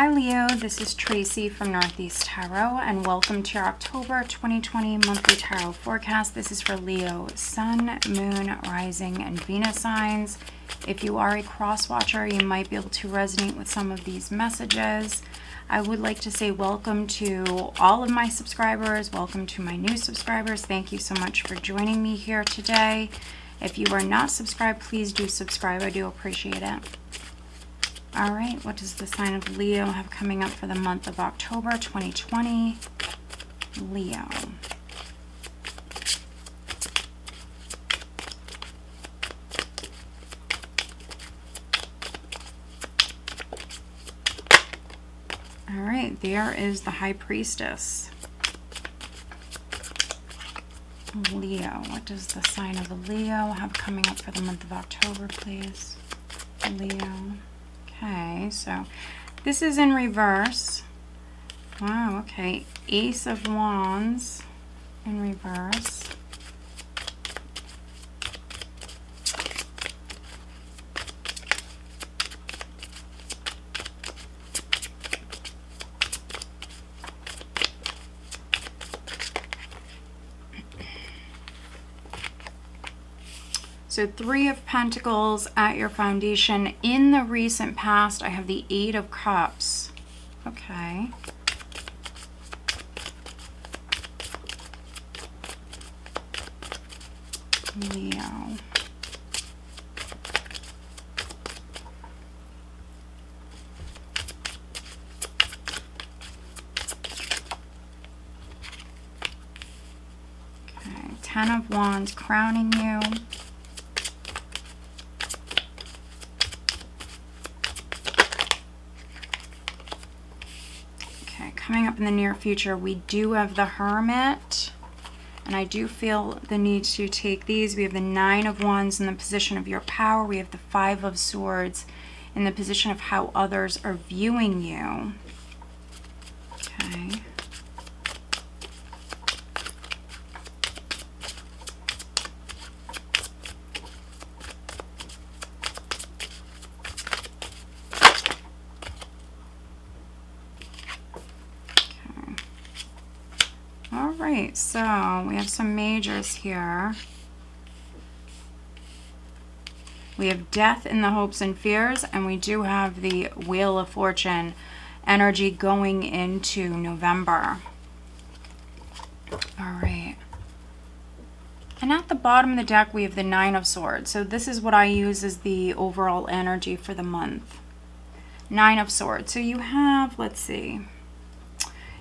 Hi Leo, this is Tracy from Northeast Tarot, and welcome to your October 2020 monthly tarot forecast. This is for Leo, Sun, Moon, Rising, and Venus signs. If you are a cross watcher, you might be able to resonate with some of these messages. I would like to say welcome to all of my subscribers. Welcome to my new subscribers. Thank you so much for joining me here today. If you are not subscribed, please do subscribe. I do appreciate it. All right, what does the sign of Leo have coming up for the month of October 2020? Leo. All right, there is the High Priestess. Leo, what does the sign of Leo have coming up for the month of October, please? Leo. Okay, so this is in reverse. Wow, okay. Ace of Wands in reverse. So Three of Pentacles at your foundation. In the recent past, I have the Eight of Cups. Okay. Leo. Okay. Ten of Wands crowning you. Coming up in the near future, we do have the Hermit, and I do feel the need to take these. We have the Nine of Wands in the position of your power. We have the Five of Swords in the position of how others are viewing you. Okay. Alright, so we have some majors here. We have Death in the Hopes and Fears, and we do have the Wheel of Fortune energy going into November. Alright. And at the bottom of the deck, we have the Nine of Swords. So this is what I use as the overall energy for the month. Nine of Swords. So you have, let's see.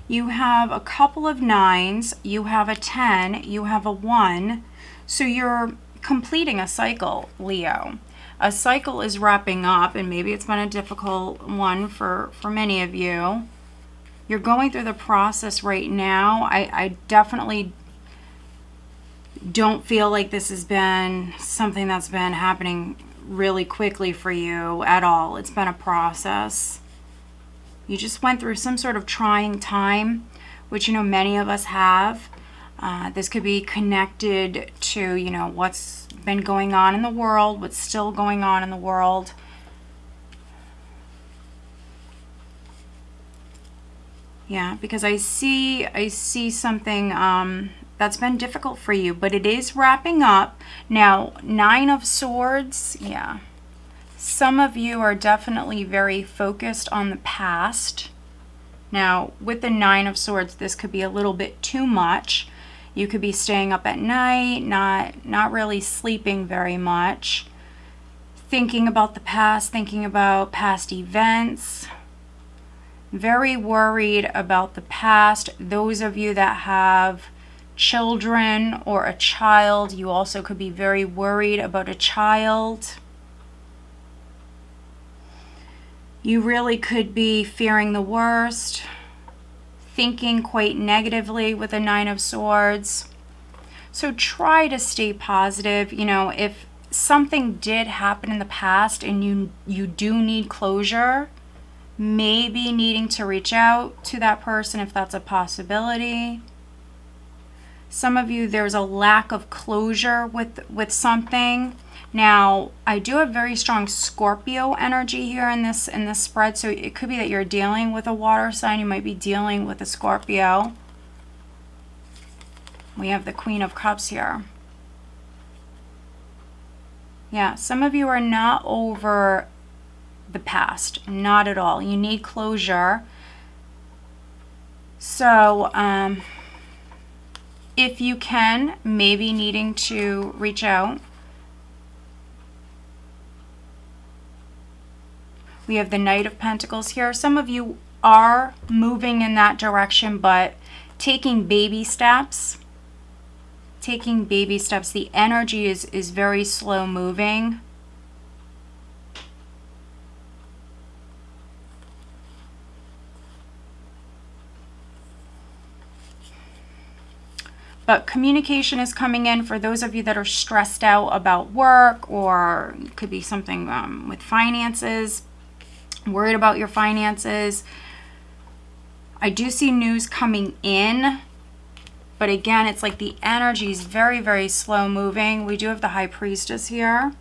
You have a couple of nines, you have a 10, you have a 1. So you're completing a cycle, Leo. A cycle is wrapping up, and maybe it's been a difficult one for many of you. You're going through the process right now. I definitely don't feel like this has been something that's been happening really quickly for you at all. It's been a process. You just went through some sort of trying time, which, you know, many of us have. This could be connected to, you know, what's been going on in the world, what's still going on in the world. Yeah, because I see something that's been difficult for you, but it is wrapping up. Now, Nine of Swords, yeah. Some of you are definitely very focused on the past. Now, with the Nine of Swords, this could be a little bit too much. You could be staying up at night, not really sleeping very much, thinking about the past, thinking about past events, very worried about the past. Those of you that have children or a child, you also could be very worried about a child. You really could be fearing the worst, thinking quite negatively with a Nine of Swords. So try to stay positive. You know, if something did happen in the past and you do need closure, maybe needing to reach out to that person if that's a possibility. Some of you, there's a lack of closure with something. Now, I do have very strong Scorpio energy here in this spread, so it could be that you're dealing with a water sign. You might be dealing with a Scorpio. We have the Queen of Cups here. Yeah, some of you are not over the past. Not at all. You need closure. So, if you can, maybe needing to reach out. We have the Knight of Pentacles here. Some of you are moving in that direction, but taking baby steps. Taking baby steps. The energy is very slow moving. But communication is coming in for those of you that are stressed out about work, or it could be something with finances, worried about your finances. I do see news coming in, but again, it's like the energy is very, very slow moving. We do have the High Priestess here.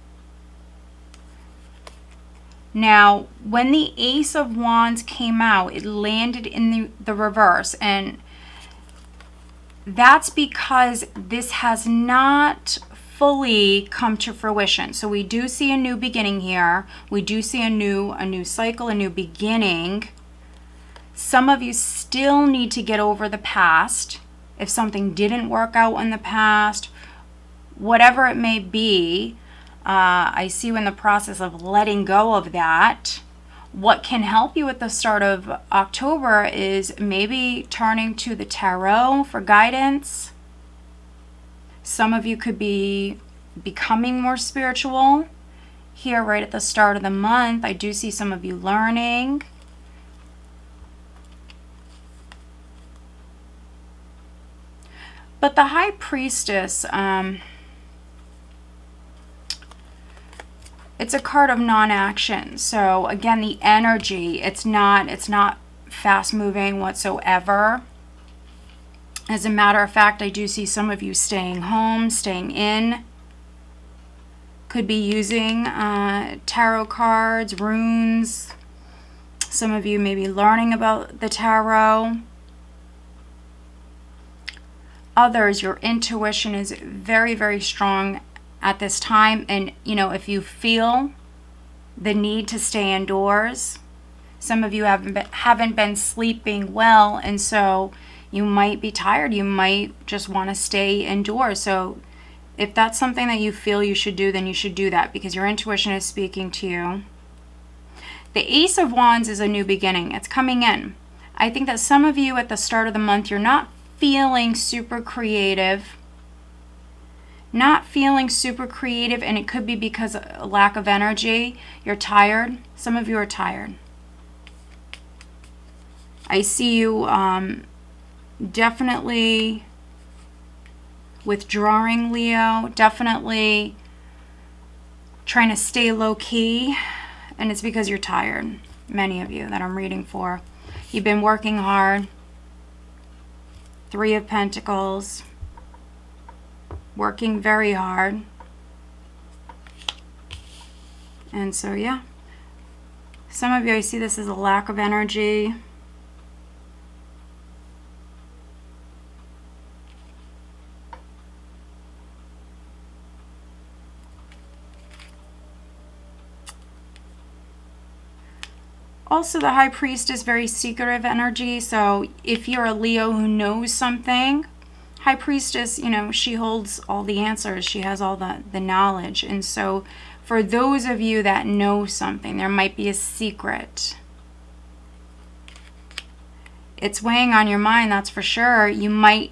Now, when the Ace of Wands came out, it landed in the reverse, and that's because this has not fully come to fruition. So we do see a new beginning here. We do see a new cycle, a new beginning. Some of you still need to get over the past. If something didn't work out in the past, whatever it may be, I see you in the process of letting go of that. What can help you at the start of October is maybe turning to the tarot for guidance. Some of you could be becoming more spiritual. Here right at the start of the month, I do see some of you learning. But the High Priestess, it's a card of non-action. So again, the energy, it's not fast moving whatsoever. As a matter of fact, I do see some of you staying home, staying in. Could be using tarot cards, runes. Some of you may be learning about the tarot. Others, your intuition is very, very strong at this time, and you know, if you feel the need to stay indoors, some of you haven't been sleeping well, and so you might be tired. You might just want to stay indoors. So if that's something that you feel you should do, then you should do that, because your intuition is speaking to you. The Ace of Wands is a new beginning. It's coming in. I think that some of you at the start of the month, you're not feeling super creative. Not feeling super creative, and it could be because of a lack of energy. You're tired. Some of you are tired. I see you definitely withdrawing, Leo. Definitely trying to stay low key, and it's because you're tired. Many of you that I'm reading for. You've been working hard. Three of Pentacles. Working very hard. And so, yeah. Some of you, I see this as a lack of energy. Also, the High Priest is very secretive energy. So if you're a Leo who knows something, High Priestess, you know, she holds all the answers. She has all the knowledge. And so for those of you that know something, there might be a secret. It's weighing on your mind, that's for sure. You might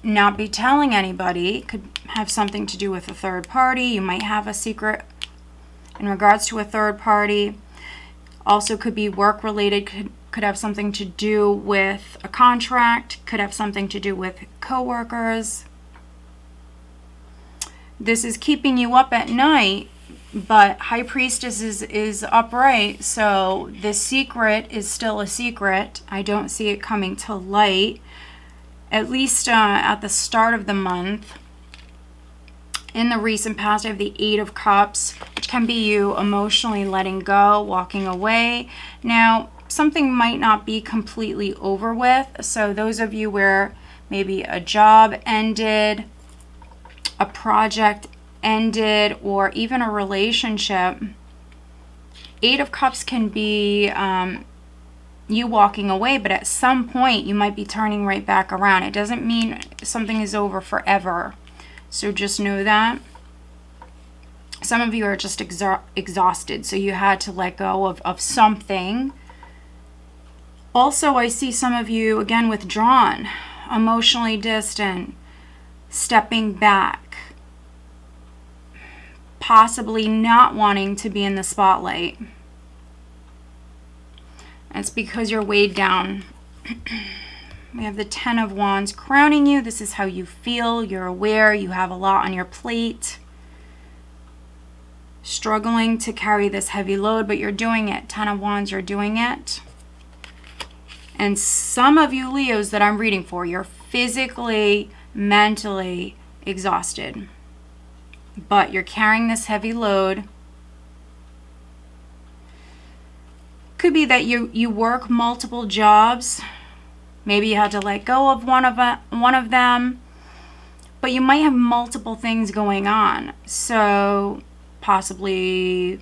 not be telling anybody. It could have something to do with a third party. You might have a secret in regards to a third party. Also could be work related, could have something to do with a contract, could have something to do with coworkers. This is keeping you up at night, but High Priestess is upright, so the secret is still a secret. I don't see it coming to light, at least at the start of the month. In the recent past, I have the Eight of Cups, which can be you emotionally letting go, walking away. Now, something might not be completely over with. So those of you where maybe a job ended, a project ended, or even a relationship, Eight of Cups can be you walking away, but at some point you might be turning right back around. It doesn't mean something is over forever. So just know that. Some of you are just exhausted, so you had to let go of something. Also, I see some of you, again, withdrawn, emotionally distant, stepping back, possibly not wanting to be in the spotlight. It's because you're weighed down. We have the Ten of Wands crowning you. This is how you feel. You're aware. You have a lot on your plate. Struggling to carry this heavy load, but you're doing it. Ten of Wands, you're doing it. And some of you Leos that I'm reading for, you're physically, mentally exhausted. But you're carrying this heavy load. Could be that you work multiple jobs. Maybe you had to let go of one of them. But you might have multiple things going on. So possibly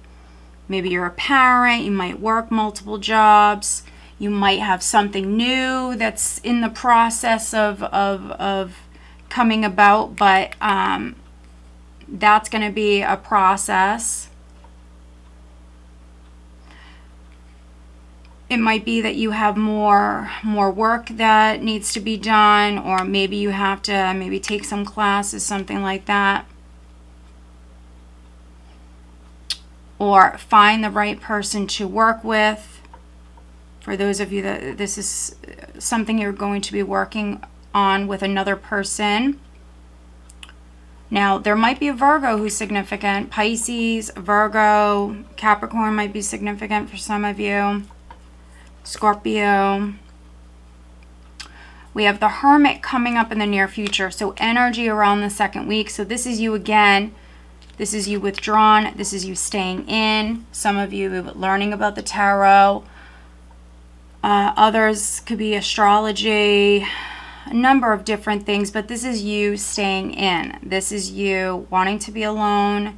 maybe you're a parent. You might work multiple jobs. You might have something new that's in the process of coming about. But that's going to be a process. It might be that you have more work that needs to be done, or maybe you have to maybe take some classes, something like that. Or find the right person to work with. For those of you that this is something you're going to be working on with another person. Now, there might be a Virgo who's significant. Pisces, Virgo, Capricorn might be significant for some of you. Scorpio. We have the Hermit coming up in the near future. So energy around the second week. So this is you again. This is you withdrawn. This is you staying in. Some of you learning about the tarot. Others could be astrology. A number of different things. But this is you staying in. This is you wanting to be alone.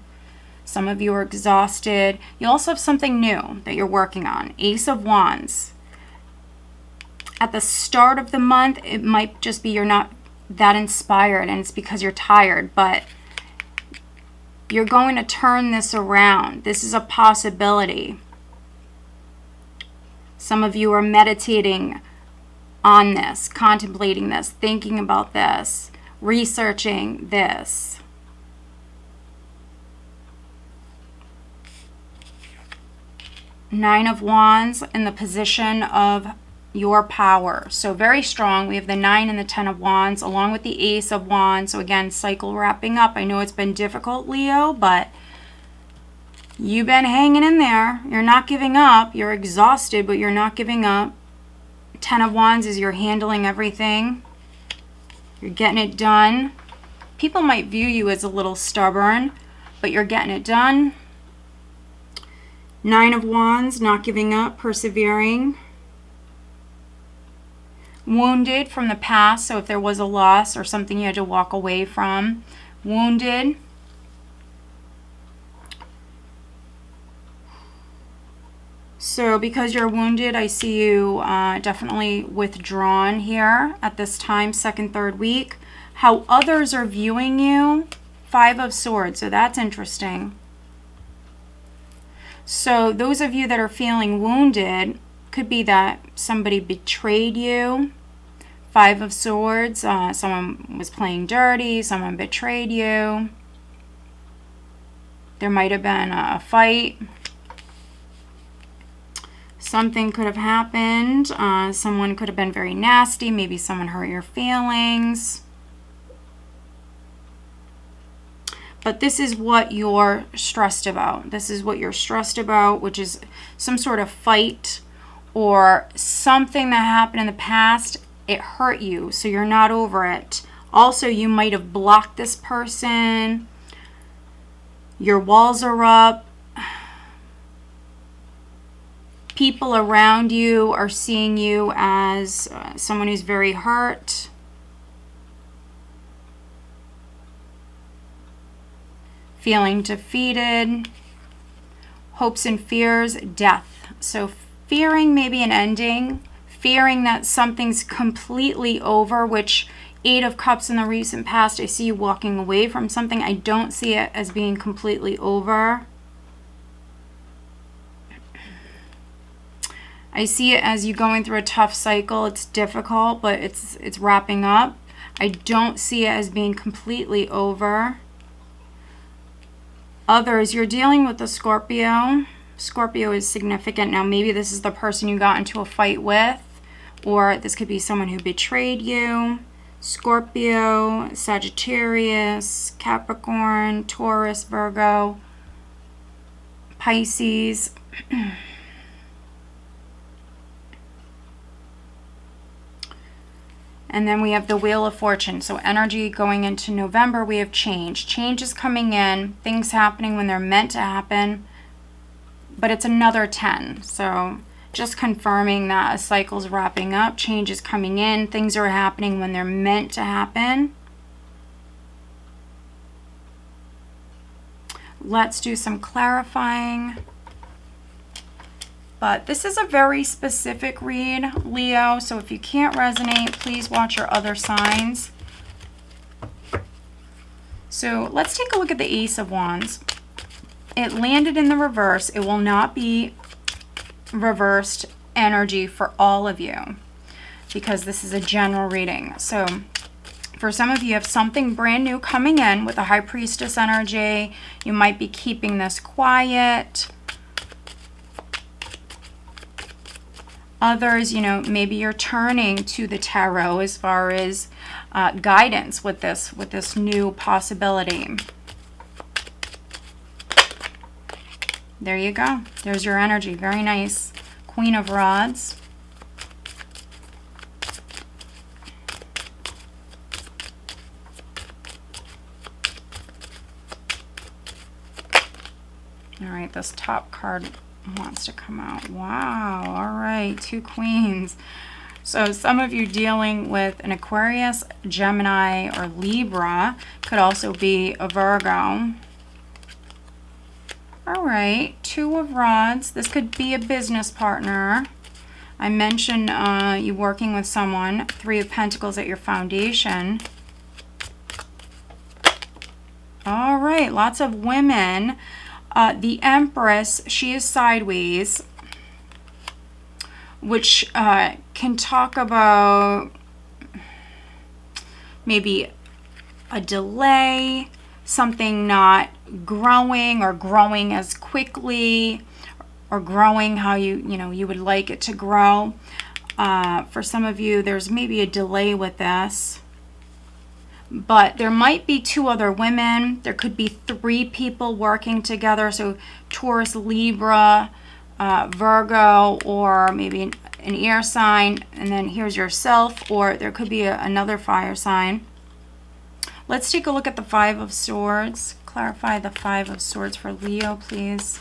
Some of you are exhausted. You also have something new that you're working on. Ace of Wands. At the start of the month, it might just be you're not that inspired and it's because you're tired, but you're going to turn this around. This is a possibility. Some of you are meditating on this, contemplating this, thinking about this, researching this. Nine of Wands in the position of your power. So very strong. We have the 9 and the 10 of Wands along with the Ace of Wands. So again, cycle wrapping up. I know it's been difficult, Leo, but you've been hanging in there. You're not giving up. You're exhausted, but you're not giving up. 10 of Wands is you're handling everything. You're getting it done. People might view you as a little stubborn, but you're getting it done. 9 of Wands, not giving up, persevering. Wounded from the past, so if there was a loss or something you had to walk away from. Wounded. So because you're wounded, I see you definitely withdrawn here at this time, second, third week. How others are viewing you, 5 of Swords, so that's interesting. So those of you that are feeling wounded, could be that somebody betrayed you. 5 of Swords, someone was playing dirty, someone betrayed you. There might have been a fight. Something could have happened. Someone could have been very nasty. Maybe someone hurt your feelings. But this is what you're stressed about. This is what you're stressed about, which is some sort of fight or something that happened in the past. It hurt you, so you're not over it. Also, you might have blocked this person. Your walls are up. People around you are seeing you as someone who's very hurt. Feeling defeated. Hopes and fears, death. So fearing maybe an ending, fearing that something's completely over, which 8 of Cups in the recent past, I see you walking away from something. I don't see it as being completely over. I see it as you going through a tough cycle. It's difficult, but it's wrapping up. I don't see it as being completely over. Others, you're dealing with a Scorpio. Scorpio is significant. Now, maybe this is the person you got into a fight with, or this could be someone who betrayed you. Scorpio, Sagittarius, Capricorn, Taurus, Virgo, Pisces. And then we have the Wheel of Fortune. So energy going into November, we have change. Change is coming in, things happening when they're meant to happen, but it's another 10. So just confirming that a cycle's wrapping up, change is coming in, things are happening when they're meant to happen. Let's do some clarifying. But this is a very specific read, Leo, so if you can't resonate, please watch your other signs. So let's take a look at the Ace of Wands. It landed in the reverse. It will not be reversed energy for all of you because this is a general reading. So for some of you, you have something brand new coming in with a High Priestess energy. You might be keeping this quiet. Others, you know, maybe you're turning to the tarot as far as guidance with this new possibility. There you go. There's your energy. Very nice. Queen of Rods. All right, this top card wants to come out. Wow. All right, 2 queens. So some of you dealing with an Aquarius, Gemini, or Libra. Could also be a Virgo. All right, 2 of Rods. This could be a business partner. I mentioned you working with someone. 3 of Pentacles at your foundation. All right, lots of women. The Empress, she is sideways, which can talk about maybe a delay, something not growing or growing as quickly or growing how you would like it to grow. For some of you, there's maybe a delay with this. But there might be 2 other women. There could be 3 people working together. So Taurus, Libra, Virgo, or maybe an air sign. And then here's yourself, or there could be another fire sign. Let's take a look at the 5 of Swords. Clarify the 5 of Swords for Leo, please.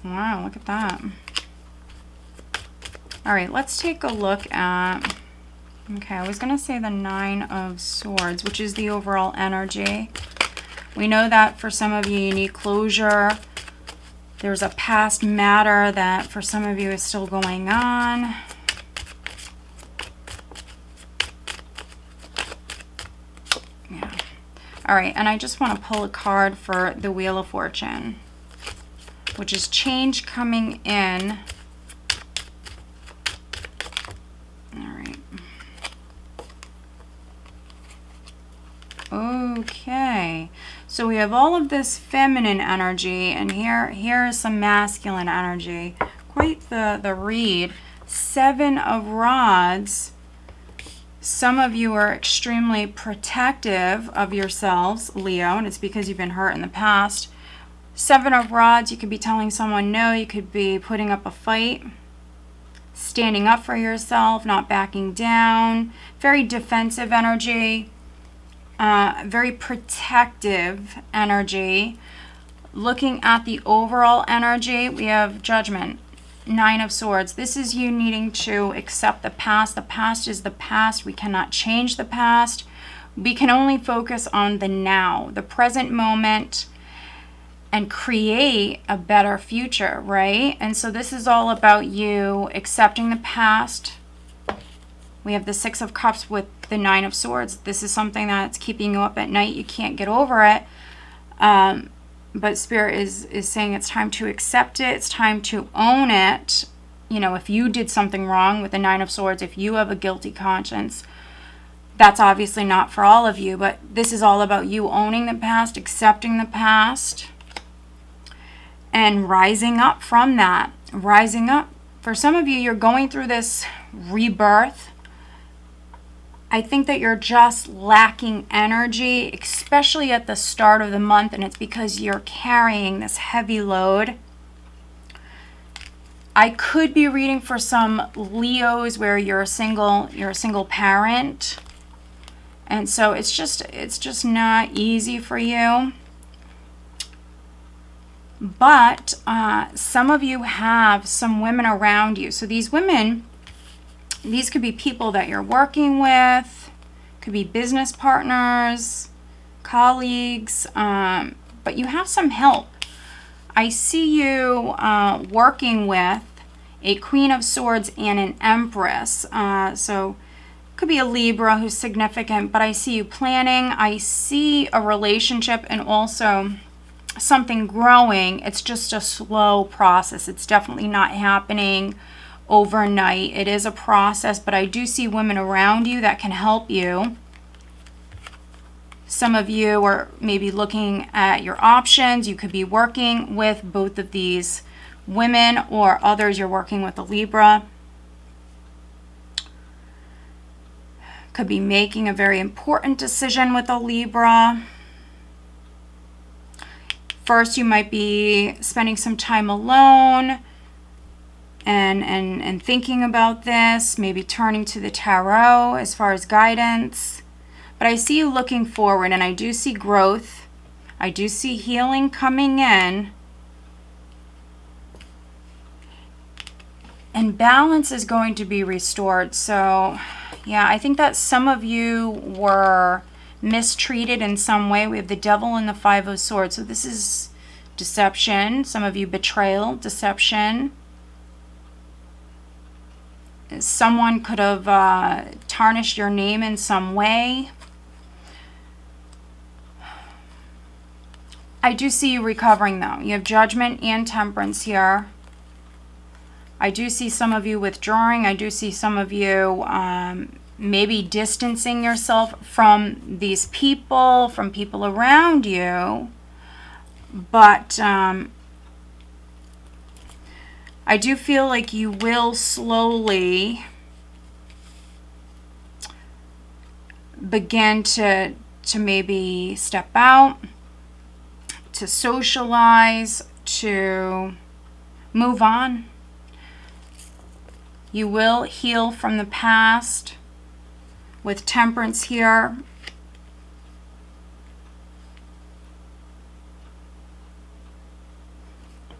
Wow, look at that. All right, let's take a look at, okay, I was going to say the 9 of Swords, which is the overall energy. We know that for some of you, you need closure. There's a past matter that for some of you is still going on. Yeah. All right, and I just want to pull a card for the Wheel of Fortune, which is change coming in. All right. Okay. So we have all of this feminine energy, and here is some masculine energy. Quite the read. 7 of Rods. Some of you are extremely protective of yourselves, Leo, and it's because you've been hurt in the past. Seven of Rods, you could be telling someone no, you could be putting up a fight, standing up for yourself, not backing down. Very defensive energy, very protective energy. Looking at the overall energy, we have Judgment, Nine of Swords. This is you needing to accept the past. The past is the past. We cannot change the past. We can only focus on the now, the present moment, and create a better future, right? And so this is all about you accepting the past. We have the Six of Cups with the Nine of Swords. This is something that's keeping you up at night. You can't get over it. But Spirit is saying it's time to accept it. It's time to own it. You know, if you did something wrong with the Nine of Swords, if you have a guilty conscience, that's obviously not for all of you. But this is all about you owning the past, accepting the past, and rising up from that. Rising up. For some of you, you're going through this rebirth. I think that you're just lacking energy, especially at the start of the month, and it's because you're carrying this heavy load. I could be reading for some Leos where you're a single parent. And so it's just not easy for you. But some of you have some women around you. So these women, these could be people that you're working with, could be business partners, colleagues, but you have some help. I see you working with a Queen of Swords and an Empress. So could be a Libra who's significant, but I see you planning. I see a relationship and also something growing. It's just a slow process. It's definitely not happening overnight. It is a process, but I do see women around you that can help you. Some of you are maybe looking at your options. You could be working with both of these women, or others you're working with a Libra. Could be making a very important decision with a Libra. First, you might be spending some time alone and thinking about this, maybe turning to the tarot as far as guidance. But I see you looking forward, and I do see growth. I do see healing coming in. And balance is going to be restored. So, yeah, I think that some of you were mistreated in some way. We have the Devil and the Five of Swords. So this is deception. Some of you betrayal, deception. Someone could have tarnished your name in some way. I do see you recovering though. You have Judgment and Temperance here. I do see some of you withdrawing. I do see some of you maybe distancing yourself from these people, from people around you. But I do feel like you will slowly begin to maybe step out, to socialize, to move on. You will heal from the past with Temperance here.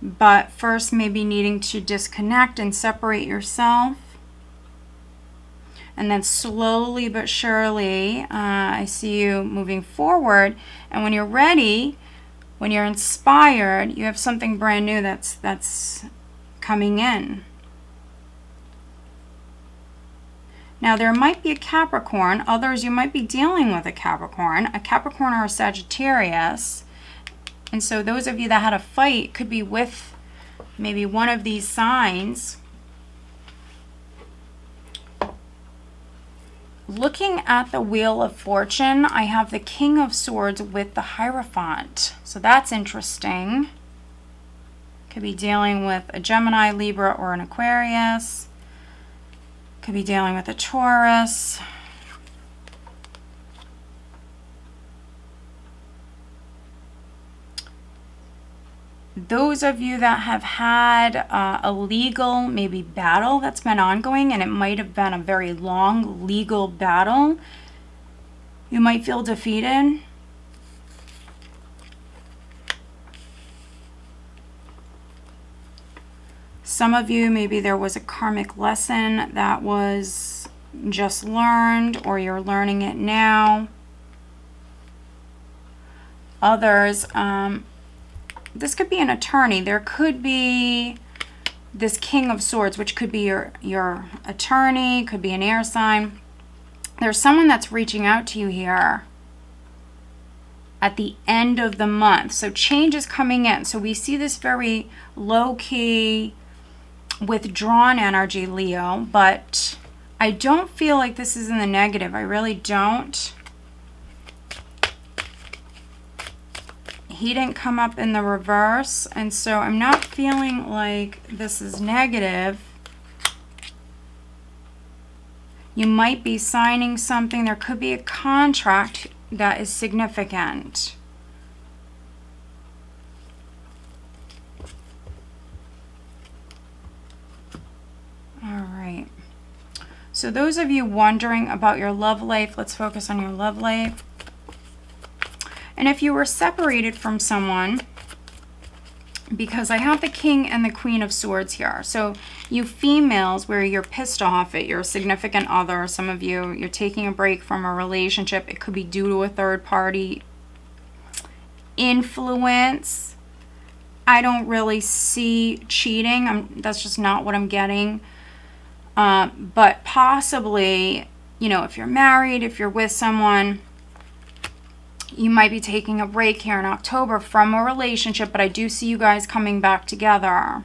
But first, maybe needing to disconnect and separate yourself. And then slowly but surely, I see you moving forward. And when you're ready, when you're inspired, you have something brand new that's coming in. Now, there might be a Capricorn. Others, you might be dealing with a Capricorn or a Sagittarius. And so those of you that had a fight could be with maybe one of these signs. Looking at the Wheel of Fortune, I have the King of Swords with the Hierophant. So that's interesting. Could be dealing with a Gemini, Libra, or an Aquarius. Could be dealing with a Taurus. those of you that have had a legal maybe battle that's been ongoing, and it might have been a very long legal battle, you might feel defeated. Some of you, maybe there was a karmic lesson that was just learned, or you're learning it now. Others, this could be an attorney. There could be this King of Swords, which could be your attorney, could be an air sign. There's someone that's reaching out to you here at the end of the month. So change is coming in. So we see this very low-key, withdrawn energy, Leo, but I don't feel like this is in the negative. I really don't. He didn't come up in the reverse, and so I'm not feeling like this is negative. You might be signing something. There could be a contract that is significant. All right. So those of you wondering about your love life, let's focus on your love life. And if you were separated from someone, because I have the King and the Queen of Swords here. So you females, where you're pissed off at your significant other, some of you, you're taking a break from a relationship. It could be due to a third party influence. I don't really see cheating. That's just not what I'm getting. But possibly, you know, if you're married, if you're with someone, you might be taking a break here in October from a relationship, but I do see you guys coming back together.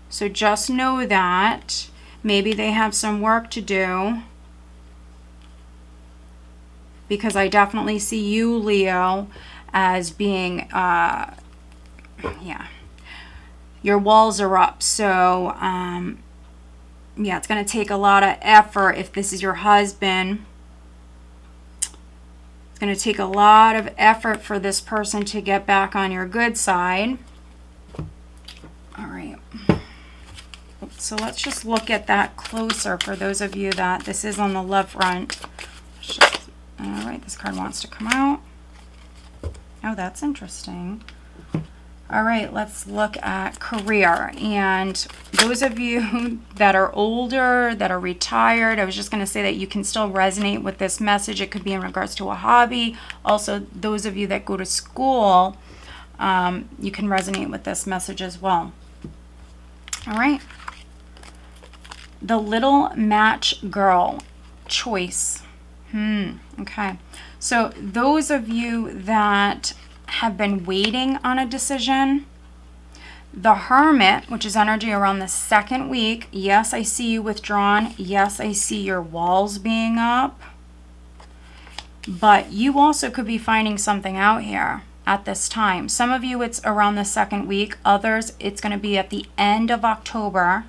So just know that. Maybe they have some work to do, because I definitely see you, Leo, as being, yeah, your walls are up. So, yeah, it's going to take a lot of effort if this is your husband. Going to take a lot of effort for this person to get back on your good side. All right. So let's just look at that closer for those of you that this is on the love front. All right, this card wants to come out. Oh, that's interesting. All right, let's look at career. And those of you that are older, that are retired, I was just going to say that you can still resonate with this message. It could be in regards to a hobby. Also, those of you that go to school, you can resonate with this message as well. All right. The Little Match Girl, choice. Okay. So those of you that have been waiting on a decision, the Hermit, which is energy around the second week. Yes, I see you withdrawn. Yes, I see your walls being up. But you also could be finding something out here at this time. Some of you, it's around the second week. Others, it's going to be at the end of October.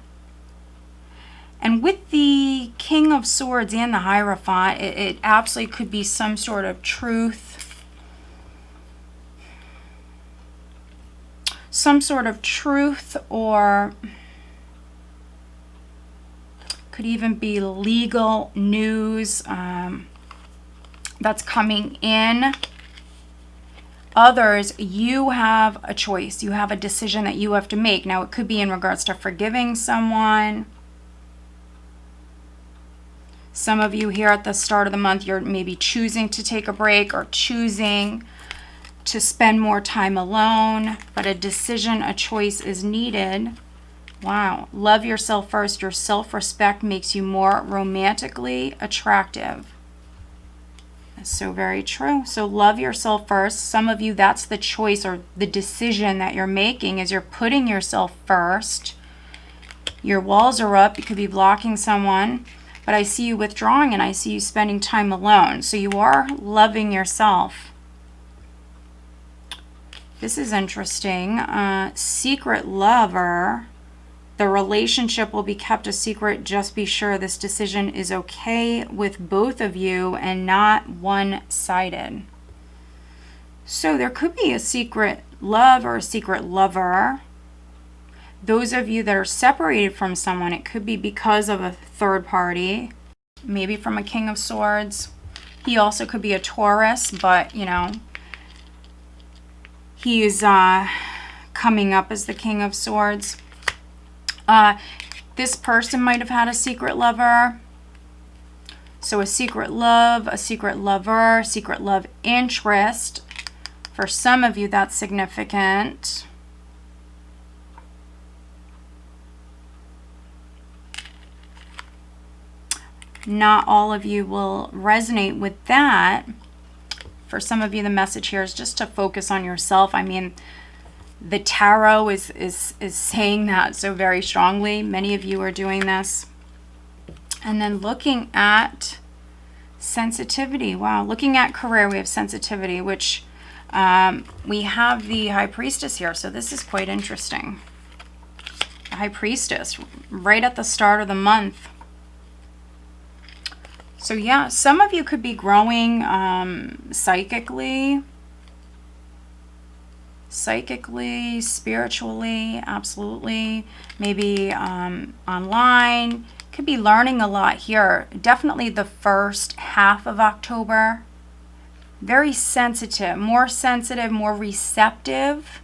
And with the King of Swords and the Hierophant, it absolutely could be some sort of truth. Some sort of truth, or could even be legal news that's coming in. Others, you have a choice. You have a decision that you have to make. Now, it could be in regards to forgiving someone. Some of you here at the start of the month, you're maybe choosing to take a break or choosing to spend more time alone, but a decision, a choice is needed. Wow. Love yourself first. Your self-respect makes you more romantically attractive. That's so very true. So love yourself first. Some of you, that's the choice or the decision that you're making, is you're putting yourself first. Your walls are up. You could be blocking someone, but I see you withdrawing and I see you spending time alone. So you are loving yourself. This is interesting. Secret lover. The relationship will be kept a secret. Just be sure this decision is okay with both of you and not one-sided. So there could be a secret love or a secret lover. Those of you that are separated from someone, it could be because of a third party, maybe from a King of Swords. He also could be a Taurus, but, you know, he's coming up as the King of Swords. This person might have had a secret lover. So a secret love, a secret lover, secret love interest. For some of you, that's significant. Not all of you will resonate with that. For some of you, the message here is just to focus on yourself. I mean, the tarot is saying that so very strongly. Many of you are doing this. And then looking at sensitivity. Wow, looking at career, we have sensitivity, which we have the High Priestess here. So this is quite interesting. The High Priestess, right at the start of the month. So yeah, some of you could be growing psychically, spiritually, absolutely. Maybe online. Could be learning a lot here. Definitely the first half of October. Very sensitive, more receptive.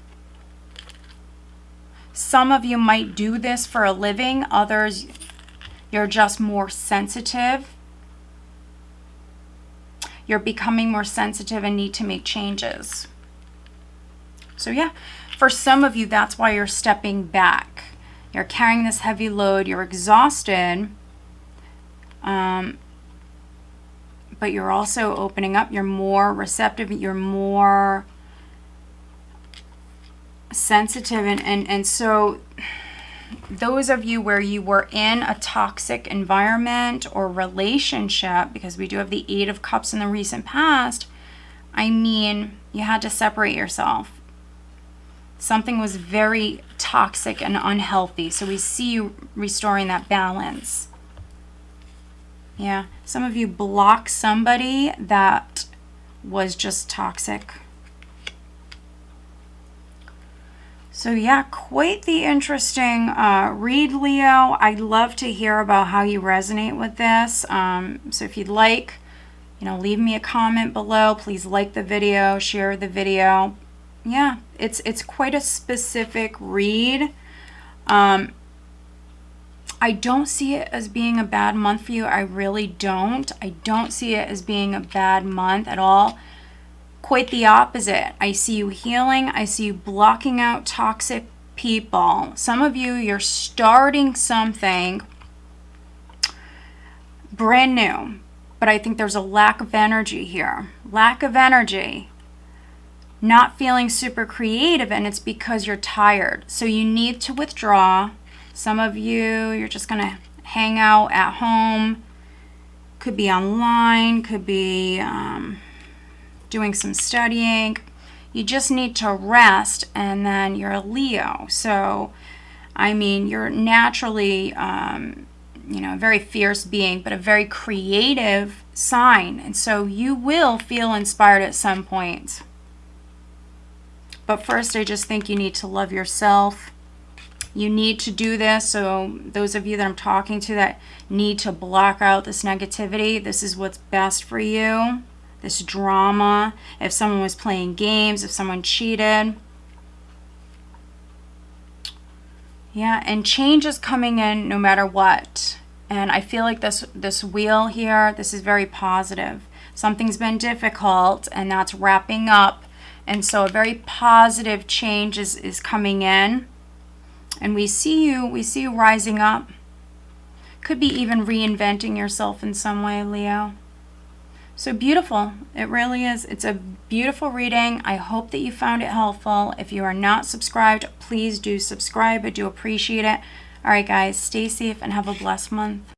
Some of you might do this for a living. Others, you're just more sensitive. You're becoming more sensitive and need to make changes. So yeah, for some of you, that's why you're stepping back. You're carrying this heavy load. You're exhausted. But you're also opening up. You're more receptive. You're more sensitive. And so those of you where you were in a toxic environment or relationship, because we do have the Eight of Cups in the recent past, I mean, you had to separate yourself. Something was very toxic and unhealthy. So we see you restoring that balance. Yeah, some of you block somebody that was just toxic. So yeah, quite the interesting read, Leo. I'd love to hear about how you resonate with this. So if you'd like, you know, leave me a comment below. Please like the video, share the video. Yeah, it's quite a specific read. I don't see it as being a bad month for you. I really don't. I don't see it as being a bad month at all. Quite the opposite. I see you healing. I see you blocking out toxic people. Some of you, you're starting something brand new. But I think there's a lack of energy here. Lack of energy. Not feeling super creative, and it's because you're tired. So you need to withdraw. Some of you, you're just going to hang out at home. Could be online, could be doing some studying. You just need to rest, and then you're a Leo. So, I mean, you're naturally, you know, a very fierce being, but a very creative sign. And so you will feel inspired at some point. But first, I just think you need to love yourself. You need to do this. So those of you that I'm talking to that need to block out this negativity, this is what's best for you. This drama. If someone was playing games, if someone cheated. Yeah, and change is coming in no matter what. And I feel like this wheel here, this is very positive. Something's been difficult, and that's wrapping up. And so a very positive change is coming in. And we see you rising up. Could be even reinventing yourself in some way, Leo. So beautiful. It really is. It's a beautiful reading. I hope that you found it helpful. If you are not subscribed, please do subscribe. I do appreciate it. All right, guys, stay safe and have a blessed month.